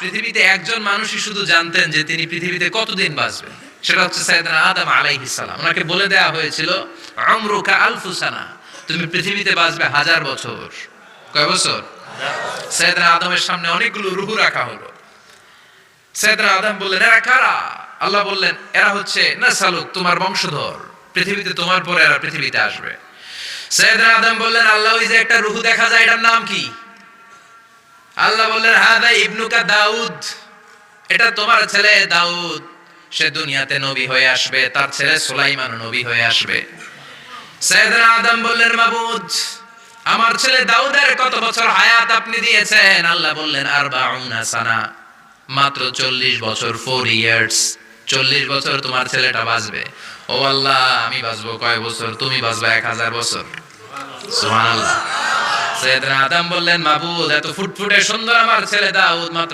পৃথিবীতে একজন মানুষই শুধু জানতেন যে তিনি পৃথিবীতে কতদিন বাঁচবেন, সেটা হচ্ছে সাইয়েদনা আদম আলাইহিস সালাম। ওনাকে বলে দেয়া হয়েছিল উমরুকা আলফু সানা, তুমি পৃথিবীতে বাঁচবে 1000 বছর। কয় বছর? সাইয়েদনা আদমের সামনে অনেকগুলো রূহ রাখা হলো। সাইয়েদনা আদম বললেন, এরা কারা? আল্লাহ বললেন, এরা হচ্ছে নাসালুক, তোমার বংশধর, পৃথিবীতে তোমার পরে এরা পৃথিবীতে আসবে। সাইয়েদনা আদম বললেন, আল্লাহ ওই যে একটা রূহ দেখা যায়, এটার নাম কি? আল্লাহ বললেন, হাদা ইবনুকা দাউদ, এটা তোমার ছেলে দাউদ, সে দুনিয়াতে নবী হয়ে আসবে, তার ছেলে সুলাইমান নবী হয়ে আসবে। সাইয়েদনা আদম বললেন, মাবুদ, আমার ছেলে দাউদের কত বছর হায়াত আপনি দিয়েছেন? আল্লাহ বললেন, 40 সানা, মাত্র 40 বছর, 4 ইয়ার্স, 40 বছর তোমার ছেলেটা বাঁচবে। ও আল্লাহ, আমি বাঁচবো কয় বছর? তুমি বাঁচবে 1000 বছর। সুবহানাল্লাহ। সাইয়েদনা আদম বললেন, মাবুদ, এত ফুটফুটে সুন্দর আমার ছেলে দাউদ মাত্র